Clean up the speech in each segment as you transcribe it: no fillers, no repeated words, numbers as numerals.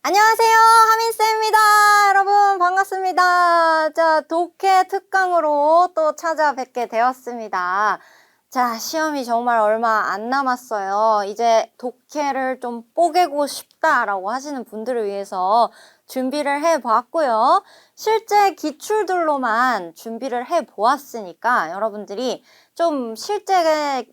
안녕하세요. 하민쌤입니다. 여러분 반갑습니다. 자, 독해 특강으로 또 찾아뵙게 되었습니다. 자, 시험이 정말 얼마 안 남았어요. 이제 독해를 좀 뽀개고 싶다라고 하시는 분들을 위해서 준비를 해봤고요. 실제 기출들로만 준비를 해보았으니까 여러분들이 좀 실제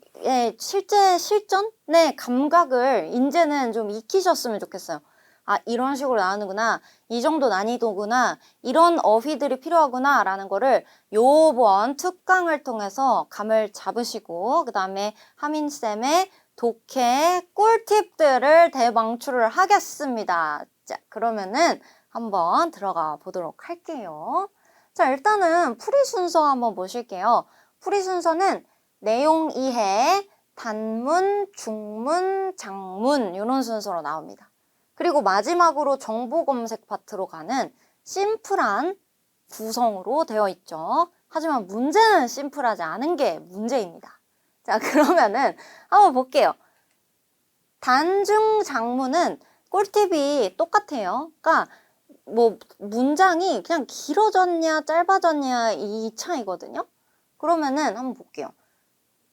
실전의 감각을 이제는 좀 익히셨으면 좋겠어요. 아, 이런 식으로 나오는구나. 이 정도 난이도구나. 이런 어휘들이 필요하구나. 라는 거를 요번 특강을 통해서 감을 잡으시고 그 다음에 하민쌤의 독해 꿀팁들을 대방출을 하겠습니다. 자, 그러면은 한번 들어가 보도록 할게요. 자, 일단은 풀이 순서 한번 보실게요. 풀이 순서는 내용 이해, 단문, 중문, 장문 이런 순서로 나옵니다. 그리고 마지막으로 정보 검색 파트로 가는 심플한 구성으로 되어 있죠. 하지만 문제는 심플하지 않은 게 문제입니다. 자, 그러면은 한번 볼게요. 단중 장문은 꿀팁이 똑같아요. 그러니까 뭐 문장이 그냥 길어졌냐 짧아졌냐 이 차이거든요. 그러면은 한번 볼게요.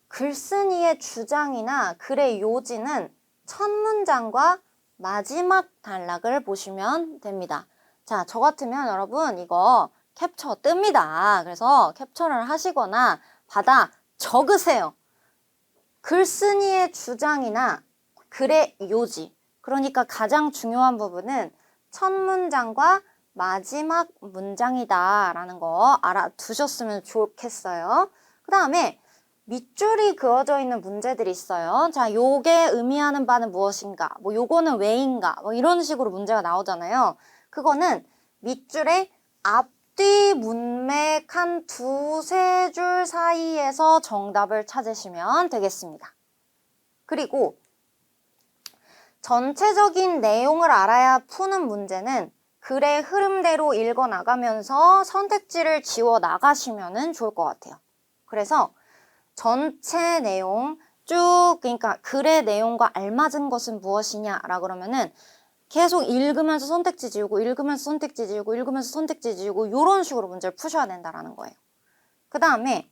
글쓴이의 주장이나 글의 요지는 첫 문장과 마지막 단락을 보시면 됩니다. 자, 저 같으면 여러분 이거 캡처 뜹니다. 그래서 캡처를 하시거나 받아 적으세요. 글쓴이의 주장이나 글의 요지, 그러니까 가장 중요한 부분은 첫 문장과 마지막 문장이다 라는 거 알아두셨으면 좋겠어요. 그 다음에 밑줄이 그어져 있는 문제들이 있어요. 자, 요게 의미하는 바는 무엇인가? 뭐 요거는 왜인가? 뭐 이런 식으로 문제가 나오잖아요. 그거는 밑줄에 앞뒤 문맥 한 두세 줄 사이에서 정답을 찾으시면 되겠습니다. 그리고 전체적인 내용을 알아야 푸는 문제는 글의 흐름대로 읽어나가면서 선택지를 지워 나가시면 좋을 것 같아요. 그래서 전체 내용 쭉, 그러니까 글의 내용과 알맞은 것은 무엇이냐라 그러면은 계속 읽으면서 선택지 지우고 읽으면서 선택지 지우고 읽으면서 선택지 지우고 이런 식으로 문제를 푸셔야 된다라는 거예요. 그 다음에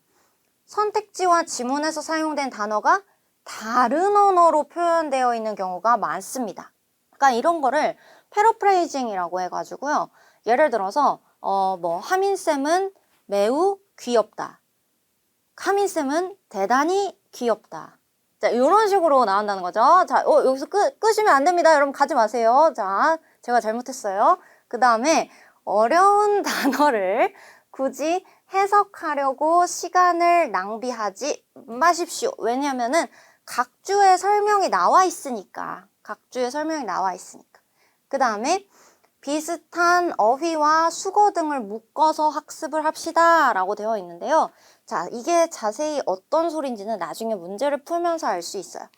선택지와 지문에서 사용된 단어가 다른 언어로 표현되어 있는 경우가 많습니다. 그러니까 이런 거를 패러프레이징이라고 해가지고요. 예를 들어서 뭐 하민쌤은 매우 귀엽다. 하민쌤은 대단히 귀엽다. 자, 이런 식으로 나온다는 거죠. 자, 여기서 끄시면 안 됩니다. 여러분 가지 마세요. 자, 제가 잘못했어요. 그 다음에 어려운 단어를 굳이 해석하려고 시간을 낭비하지 마십시오. 왜냐면은 각주의 설명이 나와 있으니까. 각주의 설명이 나와 있으니까. 그 다음에 비슷한 어휘와 수거 등을 묶어서 학습을 합시다 라고 되어 있는데요. 자, 이게 자세히 어떤 소리인지는 나중에 문제를 풀면서 알 수 있어요.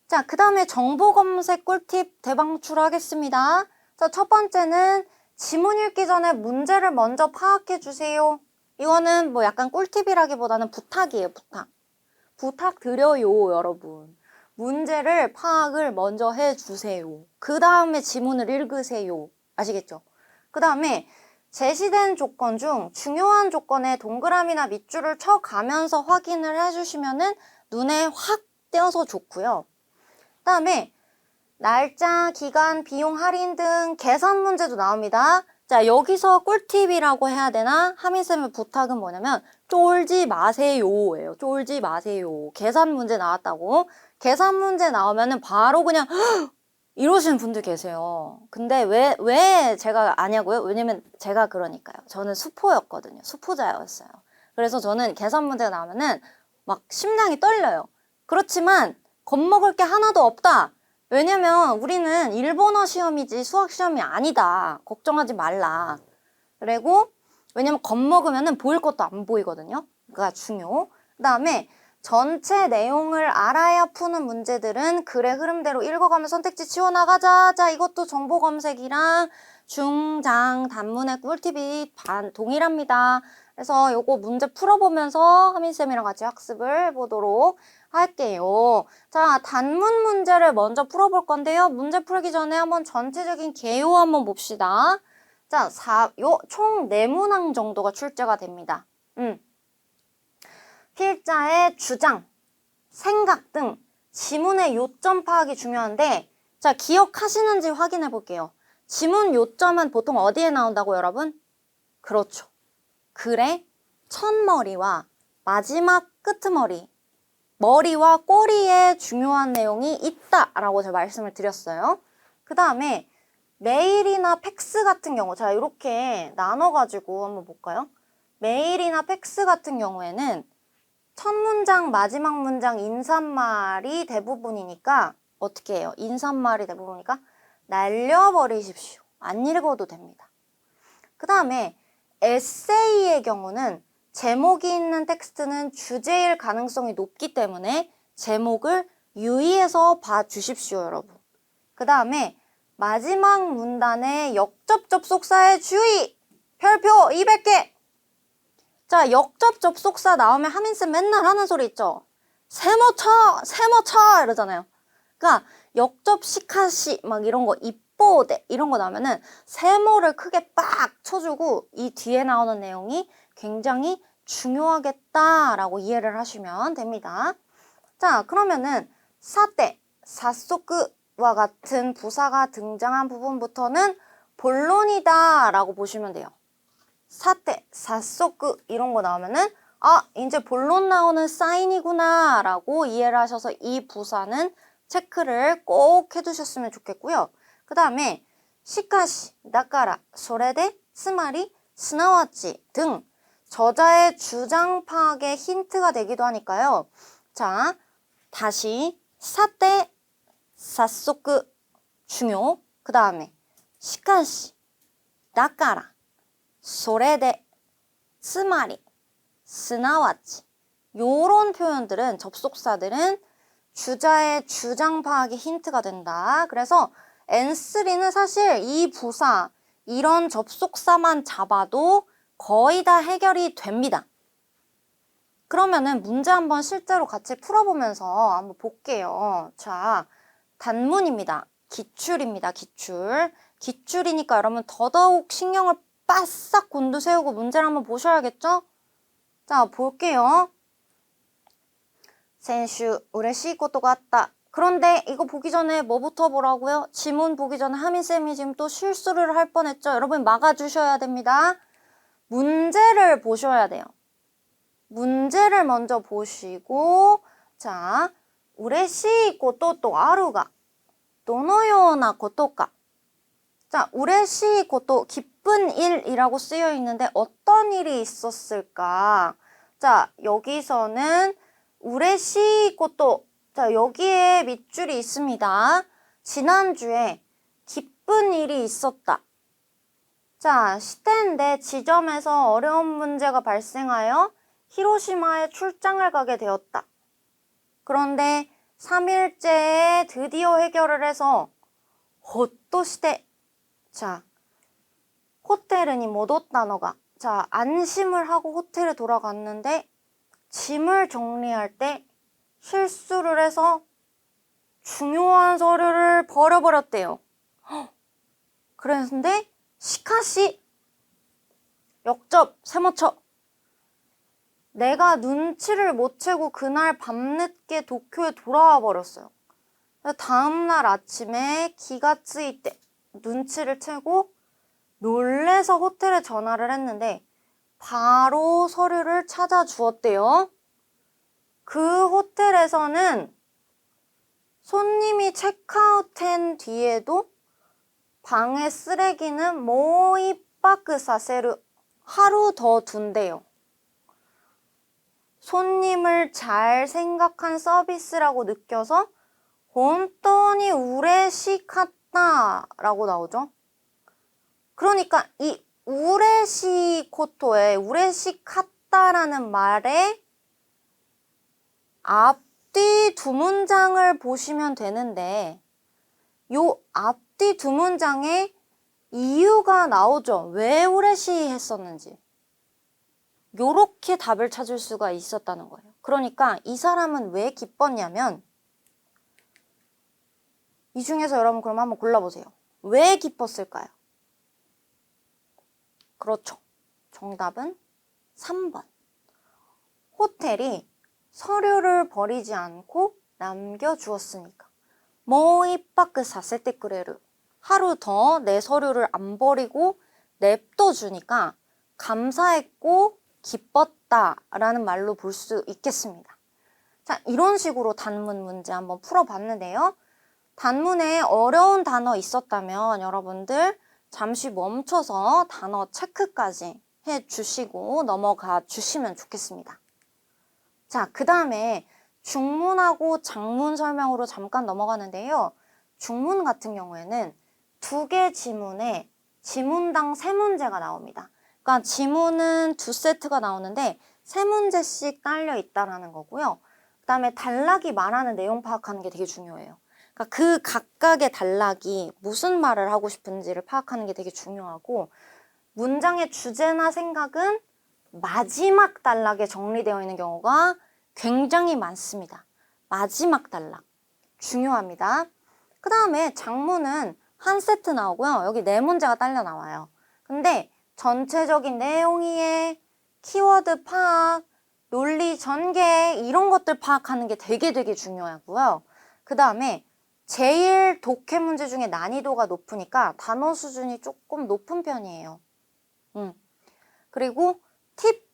자, 그 다음에 정보 검색 꿀팁 대방출하겠습니다. 자, 첫 번째는 지문 읽기 전에 문제를 먼저 파악해 주세요. 이거는 뭐 약간 꿀팁이라기보다는 부탁이에요, 부탁. 부탁드려요, 여러분. 문제를 파악을 먼저 해주세요. 그 다음에 지문을 읽으세요. 아시겠죠? 그 다음에 제시된 조건 중 중요한 조건에 동그라미나 밑줄을 쳐가면서 확인을 해주시면은 눈에 확 띄어서 좋고요. 그 다음에 날짜, 기간, 비용 할인 등 계산 문제도 나옵니다. 자, 여기서 꿀팁이라고 해야 되나? 하민쌤의 부탁은 뭐냐면 쫄지 마세요예요. 쫄지 마세요. 계산 문제 나왔다고. 계산 문제 나오면은 바로 그냥 이러시는 분들 계세요. 근데 왜 제가 아냐고요? 왜냐면 제가 그러니까요. 저는 수포였거든요. 수포자였어요. 그래서 저는 계산 문제가 나오면은 막 심장이 떨려요. 그렇지만 겁먹을 게 하나도 없다. 왜냐면 우리는 일본어 시험이지 수학 시험이 아니다. 걱정하지 말라. 그리고 왜냐면 겁먹으면은 보일 것도 안 보이거든요. 그가 중요. 그 다음에 전체 내용을 알아야 푸는 문제들은 글의 흐름대로 읽어가면 선택지 지워나가자. 자, 이것도 정보 검색이랑 중장 단문의 꿀팁이 동일합니다. 그래서 요거 문제 풀어보면서 하민쌤이랑 같이 학습을 해보도록 할게요. 자, 단문 문제를 먼저 풀어볼 건데요. 문제 풀기 전에 한번 전체적인 개요 한번 봅시다. 자, 총 4문항 정도가 출제가 됩니다. 필자의 주장, 생각 등 지문의 요점 파악이 중요한데, 자, 기억하시는지 확인해 볼게요. 지문 요점은 보통 어디에 나온다고 여러분? 그렇죠. 글의 첫머리와 마지막 끄트머리, 머리와 꼬리에 중요한 내용이 있다라고 제가 말씀을 드렸어요. 그 다음에 메일이나 팩스 같은 경우, 자, 이렇게 나눠가지고 한번 볼까요? 메일이나 팩스 같은 경우에는 첫 문장, 마지막 문장 인사말이 대부분이니까 어떻게 해요? 인사말이 대부분이니까 날려버리십시오. 안 읽어도 됩니다. 그 다음에 에세이의 경우는 제목이 있는 텍스트는 주제일 가능성이 높기 때문에 제목을 유의해서 봐주십시오, 여러분. 그 다음에 마지막 문단의 역접 접속사의 주의! 별표 200개! 자, 역접 접속사 나오면 하민쌤 맨날 하는 소리 있죠? 세모쳐! 세모쳐! 이러잖아요. 그러니까 역접 시카시 막 이런 거 이뽀데 이런 거 나오면은 세모를 크게 빡 쳐주고 이 뒤에 나오는 내용이 굉장히 중요하겠다라고 이해를 하시면 됩니다. 자, 그러면은 사때, 사소크와 같은 부사가 등장한 부분부터는 본론이다 라고 보시면 돼요. 사때, 사소크 이런 거 나오면은 이제 본론 나오는 사인이구나 라고 이해를 하셔서 이 부사는 체크를 꼭 해두셨으면 좋겠고요. 그 다음에 시카시, 나까라, 소레데, 스마리, 스나와치 등 저자의 주장 파악에 힌트가 되기도 하니까요. 자, 다시 사때, 사소크 중요, 그 다음에 시카시, 나까라, 소레데, 스마리, 스나와치 요런 표현들은 접속사들은 주자의 주장 파악에 힌트가 된다. 그래서 N3는 사실 이 부사 이런 접속사만 잡아도 거의 다 해결이 됩니다. 그러면은 문제 한번 실제로 같이 풀어보면서 한번 볼게요. 자, 단문입니다. 기출입니다. 기출. 기출이니까 여러분 더더욱 신경을 바싹 곤두세우고 문제를 한번 보셔야겠죠? 자, 볼게요.先週 嬉しいことがあった. 그런데 이거 보기 전에 뭐부터 보라고요? 지문 보기 전에 하민쌤이 지금 또 실수를 할 뻔했죠? 여러분 막아주셔야 됩니다. 문제를 보셔야 돼요. 문제를 먼저 보시고, 자, 嬉しいこととあるがどのようなことか. 자, 嬉しいこと, 기쁜 일이라고 쓰여 있는데 어떤 일이 있었을까? 자, 여기서는 嬉しいこと, 자, 여기에 밑줄이 있습니다. 지난주에 기쁜 일이 있었다. 자, 시대인데 지점에서 어려운 문제가 발생하여 히로시마에 출장을 가게 되었다. 그런데 3일째에 드디어 해결을 해서 호토시대, 자, 호텔에 모뒀다너가, 자, 안심을 하고 호텔에 돌아갔는데 짐을 정리할 때 실수를 해서 중요한 서류를 버려버렸대요. 그랬는데 시카시 역접 세모쳐, 내가 눈치를 못 채고 그날 밤늦게 도쿄에 돌아와 버렸어요. 다음날 아침에 기가츠이 때 눈치를 채고 놀래서 호텔에 전화를 했는데 바로 서류를 찾아주었대요. 그 호텔에서는 손님이 체크아웃한 뒤에도 방에 쓰레기는 모이빠크 사세르, 하루 더 둔대요. 손님을 잘 생각한 서비스라고 느껴서 혼돈이 우레시카타 라고 나오죠. 그러니까 이 우레시코토에 우레시카타라는 말에 앞뒤 두 문장을 보시면 되는데 요 앞뒤 두 문장에 이유가 나오죠. 왜 우레시 했었는지. 요렇게 답을 찾을 수가 있었다는 거예요. 그러니까 이 사람은 왜 기뻤냐면 이 중에서 여러분 그럼 한번 골라보세요. 왜 기뻤을까요? 그렇죠. 정답은 3번. 호텔이 서류를 버리지 않고 남겨주었으니까. 모이빠크 사세테 그레르. 하루 더 내 서류를 안 버리고 냅둬주니까 감사했고 기뻤다라는 말로 볼 수 있겠습니다. 자, 이런 식으로 단문 문제 한번 풀어봤는데요. 단문에 어려운 단어 있었다면 여러분들 잠시 멈춰서 단어 체크까지 해주시고 넘어가 주시면 좋겠습니다. 자, 그 다음에 중문하고 장문 설명으로 잠깐 넘어가는데요. 중문 같은 경우에는 2개 지문에 지문당 3문제가 나옵니다. 그러니까 지문은 2세트가 나오는데 3문제씩 딸려 있다라는 거고요. 그 다음에 단락이 말하는 내용 파악하는 게 되게 중요해요. 그러니까 그 각각의 단락이 무슨 말을 하고 싶은지를 파악하는 게 되게 중요하고 문장의 주제나 생각은 마지막 단락에 정리되어 있는 경우가 굉장히 많습니다. 마지막 단락 중요합니다. 그 다음에 장문은 한 세트 나오고요. 여기 4문제가 딸려 나와요. 근데 전체적인 내용이에 키워드 파악, 논리 전개 이런 것들 파악하는 게 되게 중요하고요. 그 다음에 제일 독해 문제 중에 난이도가 높으니까 단어 수준이 조금 높은 편이에요. 그리고 팁,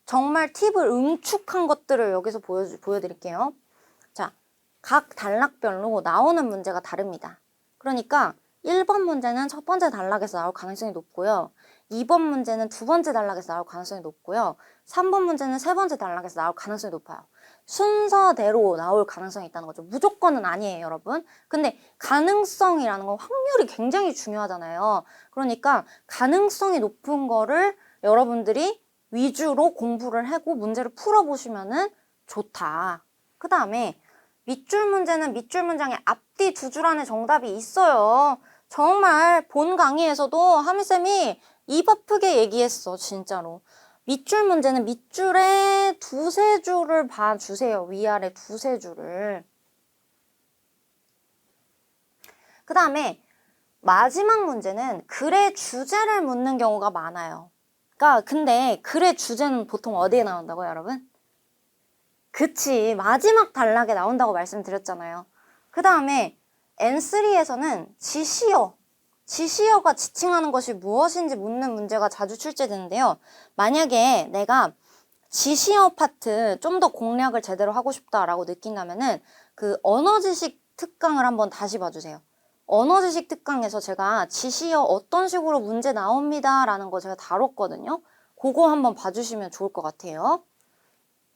정말 팁을 응축한 것들을 여기서 보여드릴게요. 자, 각 단락별로 나오는 문제가 다릅니다. 그러니까 1번 문제는 첫 번째 단락에서 나올 가능성이 높고요. 2번 문제는 두 번째 단락에서 나올 가능성이 높고요. 3번 문제는 세 번째 단락에서 나올 가능성이 높아요. 순서대로 나올 가능성이 있다는 거죠. 무조건은 아니에요, 여러분. 근데 가능성이라는 건 확률이 굉장히 중요하잖아요. 그러니까 가능성이 높은 거를 여러분들이 위주로 공부를 하고 문제를 풀어보시면은 좋다. 그 다음에 밑줄 문제는 밑줄 문장의 앞뒤 2줄 안에 정답이 있어요. 정말 본 강의에서도 하미쌤이 입 아프게 얘기했어, 진짜로. 밑줄 문제는 밑줄에 2-3줄을 봐주세요. 위아래 2-3줄을. 그 다음에 마지막 문제는 글의 주제를 묻는 경우가 많아요. 그러니까 근데 글의 주제는 보통 어디에 나온다고요, 여러분? 그치, 마지막 단락에 나온다고 말씀드렸잖아요. 그 다음에 N3에서는 지시어가 지칭하는 것이 무엇인지 묻는 문제가 자주 출제되는데요. 만약에 내가 지시어 파트 좀 더 공략을 제대로 하고 싶다라고 느낀다면은 그 언어지식 특강을 한번 다시 봐주세요. 언어지식 특강에서 제가 지시어 어떤 식으로 문제 나옵니다 라는 거 제가 다뤘거든요. 그거 한번 봐주시면 좋을 것 같아요.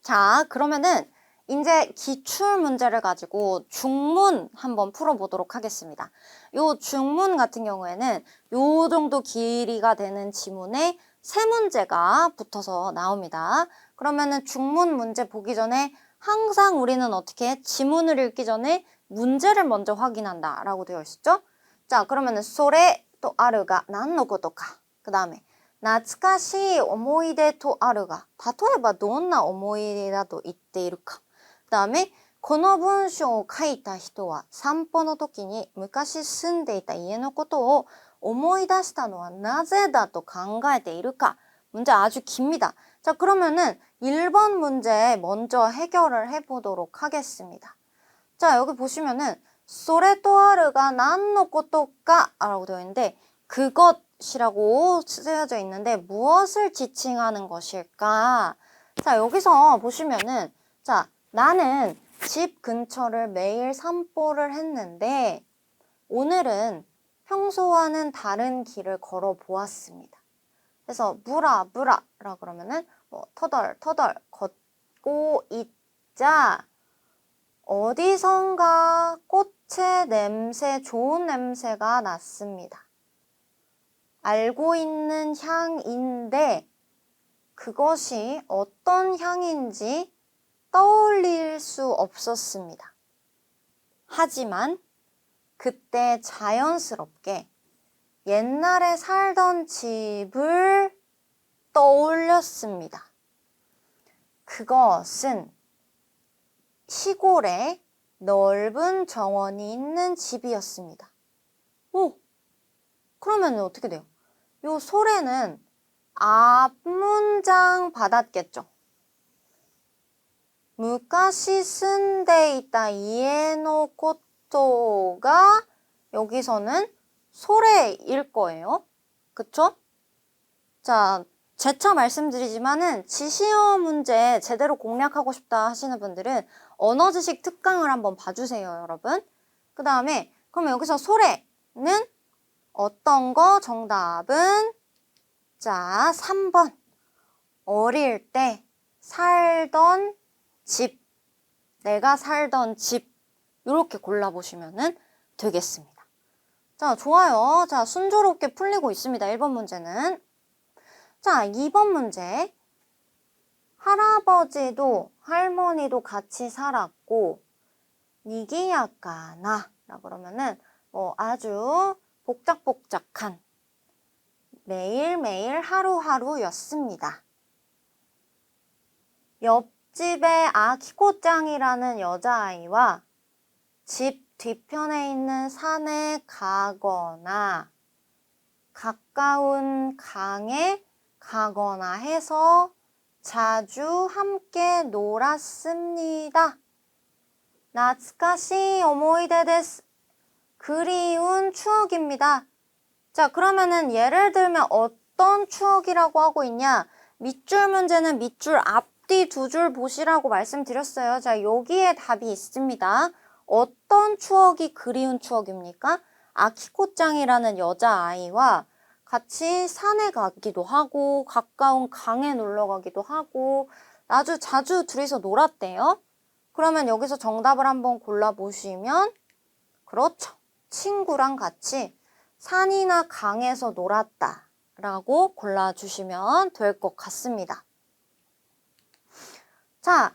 자, 그러면은 이제 기출 문제를 가지고 중문 한번 풀어보도록 하겠습니다. 요 중문 같은 경우에는 요 정도 길이가 되는 지문에 3문제가 붙어서 나옵니다. 그러면은 중문 문제 보기 전에 항상 우리는 어떻게 해? 지문을 읽기 전에 문제를 먼저 확인한다 라고 되어 있었죠? 자, 그러면은 소레 또 아르가 난노 고토까. 그 다음에 懐かしい思い出とあるが、例えばどんな思い出だと言っているか。くだめ、この文章を書いた人は散歩の時に昔住んでいた家のことを思い出したのはなぜだと考えているか. 문제 아주 깁니다. 자, 그러면은 1번 문제 먼저 해결을 해보도록 하겠습니다. 자, 여기 보시면은 それとあるが何のことか라고 되어 있는데 그것이라고 쓰여져 있는데 무엇을 지칭하는 것일까? 자, 여기서 보시면은 자, 나는 집 근처를 매일 산보를 했는데 오늘은 평소와는 다른 길을 걸어 보았습니다. 그래서 무라 라 그러면은 뭐 터덜 걷고 있자 어디선가 꽃의 냄새, 좋은 냄새가 났습니다. 알고 있는 향인데 그것이 어떤 향인지 떠올릴 수 없었습니다. 하지만 그때 자연스럽게 옛날에 살던 집을 떠올렸습니다. 그것은 시골에 넓은 정원이 있는 집이었습니다. 오! 그러면 어떻게 돼요? 요 소래는 앞문장 받았겠죠? 무카시 쓴데 있다 이에노 코토가 여기서는 소래일 거예요. 그쵸? 자, 재차 말씀드리지만은 지시어 문제 제대로 공략하고 싶다 하시는 분들은 언어지식 특강을 한번 봐주세요, 여러분. 그 다음에 그럼 여기서 소래는 어떤 거? 정답은 자, 3번. 어릴 때 살던 집, 내가 살던 집 이렇게 골라보시면 되겠습니다. 자, 좋아요. 자, 순조롭게 풀리고 있습니다. 1번 문제는. 자, 2번 문제. 할아버지도 할머니도 같이 살았고 니기야까나 라 그러면은 아주 복작복작한 매일매일 하루하루였습니다. 옆집의 아키코짱이라는 여자아이와 집 뒤편에 있는 산에 가거나 가까운 강에 가거나 해서 자주 함께 놀았습니다. 나츠카시 오모이데 데스. 그리운 추억입니다. 자, 그러면은 예를 들면 어떤 추억이라고 하고 있냐? 밑줄 문제는 밑줄 앞뒤 두 줄 보시라고 말씀드렸어요. 자, 여기에 답이 있습니다. 어떤 추억이 그리운 추억입니까? 아키코짱이라는 여자아이와 같이 산에 가기도 하고 가까운 강에 놀러 가기도 하고 아주 자주 둘이서 놀았대요. 그러면 여기서 정답을 한번 골라보시면 그렇죠. 친구랑 같이 산이나 강에서 놀았다 라고 골라주시면 될 것 같습니다. 자,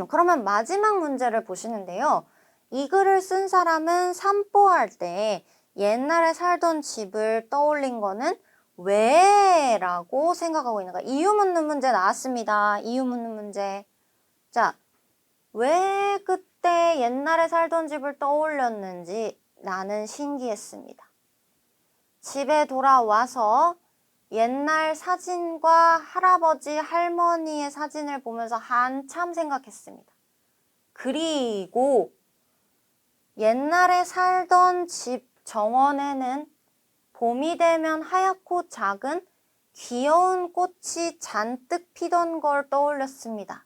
그러면 마지막 문제를 보시는데요. 이 글을 쓴 사람은 산보할 때 옛날에 살던 집을 떠올린 거는 왜? 라고 생각하고 있는가? 이유 묻는 문제 나왔습니다. 이유 묻는 문제. 자, 왜 그때 옛날에 살던 집을 떠올렸는지 나는 신기했습니다. 집에 돌아와서 옛날 사진과 할아버지, 할머니의 사진을 보면서 한참 생각했습니다. 그리고 옛날에 살던 집 정원에는 봄이 되면 하얗고 작은 귀여운 꽃이 잔뜩 피던 걸 떠올렸습니다.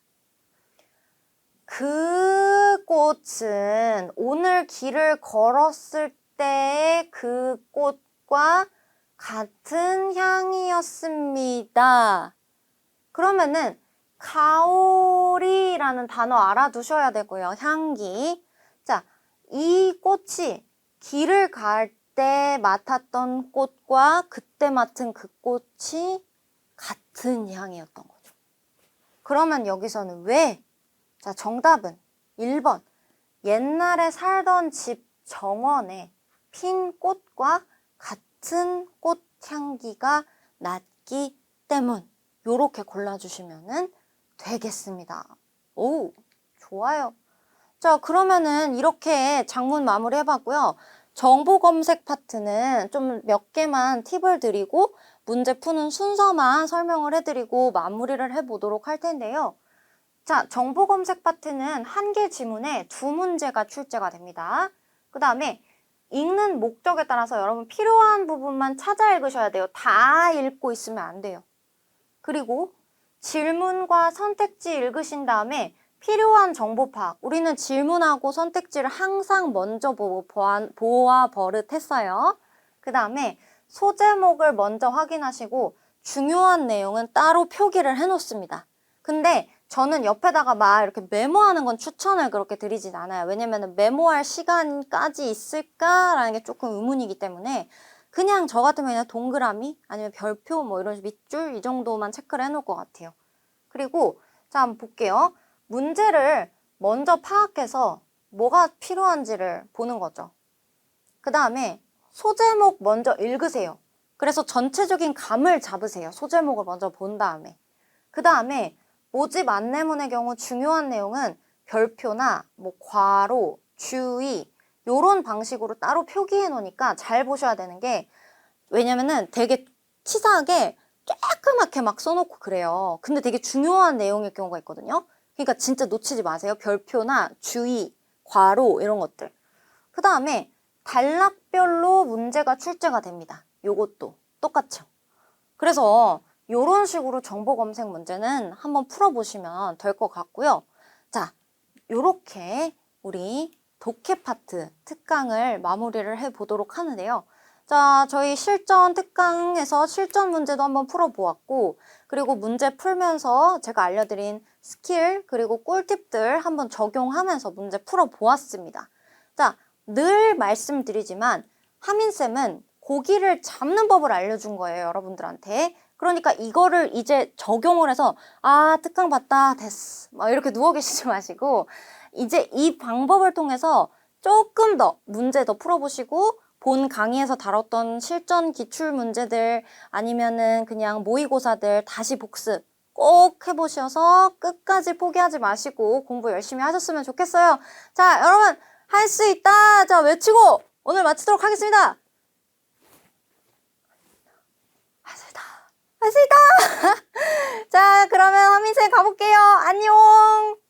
그 꽃은 오늘 길을 걸었을 때의 그 꽃과 같은 향이었습니다. 그러면은 가오리라는 단어 알아두셔야 되고요. 향기. 자, 이 꽃이 길을 갈 때 맡았던 꽃과 그때 맡은 그 꽃이 같은 향이었던 거죠. 그러면 여기서는 왜? 자, 정답은 1번. 옛날에 살던 집 정원에 핀 꽃과 같은 꽃 향기가 났기 때문. 요렇게 골라주시면 되겠습니다. 오, 좋아요. 자, 그러면은 이렇게 장문 마무리 해봤고요. 정보 검색 파트는 좀 몇 개만 팁을 드리고 문제 푸는 순서만 설명을 해드리고 마무리를 해보도록 할 텐데요. 자, 정보 검색 파트는 한 개 지문에 2문제가 출제가 됩니다. 그 다음에 읽는 목적에 따라서 여러분 필요한 부분만 찾아 읽으셔야 돼요. 다 읽고 있으면 안 돼요. 그리고 질문과 선택지 읽으신 다음에 필요한 정보 파악. 우리는 질문하고 선택지를 항상 먼저 보고 보아 버릇했어요. 그 다음에 소제목을 먼저 확인하시고 중요한 내용은 따로 표기를 해놓습니다. 근데 저는 옆에다가 막 이렇게 메모하는 건 추천을 그렇게 드리진 않아요. 왜냐면 메모할 시간까지 있을까라는 게 조금 의문이기 때문에 그냥 저 같으면 그냥 동그라미 아니면 별표 뭐 이런 밑줄 이 정도만 체크를 해놓을 것 같아요. 그리고 자, 한번 볼게요. 문제를 먼저 파악해서 뭐가 필요한지를 보는 거죠. 그 다음에 소제목 먼저 읽으세요. 그래서 전체적인 감을 잡으세요. 소제목을 먼저 본 다음에. 그 다음에 모집 안내문의 경우 중요한 내용은 별표나 뭐 괄호, 주의 요런 방식으로 따로 표기해 놓으니까 잘 보셔야 되는 게 왜냐면은 되게 치사하게 조그맣게 막 써놓고 그래요. 근데 되게 중요한 내용일 경우가 있거든요. 그러니까 진짜 놓치지 마세요. 별표나 주의, 괄호 이런 것들. 그 다음에 단락별로 문제가 출제가 됩니다. 요것도 똑같죠. 그래서 요런 식으로 정보 검색 문제는 한번 풀어보시면 될 것 같고요. 자, 요렇게 우리 독해 파트 특강을 마무리를 해보도록 하는데요. 자, 저희 실전 특강에서 실전 문제도 한번 풀어보았고, 그리고 문제 풀면서 제가 알려드린 스킬, 그리고 꿀팁들 한번 적용하면서 문제 풀어보았습니다. 자, 늘 말씀드리지만, 하민쌤은 고기를 잡는 법을 알려준 거예요, 여러분들한테. 그러니까 이거를 이제 적용을 해서, 아, 특강 봤다, 됐어. 막 이렇게 누워 계시지 마시고, 이제 이 방법을 통해서 조금 더 문제 더 풀어보시고, 본 강의에서 다뤘던 실전 기출 문제들 아니면은 그냥 모의고사들 다시 복습 꼭 해보셔서 끝까지 포기하지 마시고 공부 열심히 하셨으면 좋겠어요. 자, 여러분 할 수 있다. 자, 외치고 오늘 마치도록 하겠습니다. 할 수 있다. 할 수 있다. 자, 그러면 화민쌤 가볼게요. 안녕.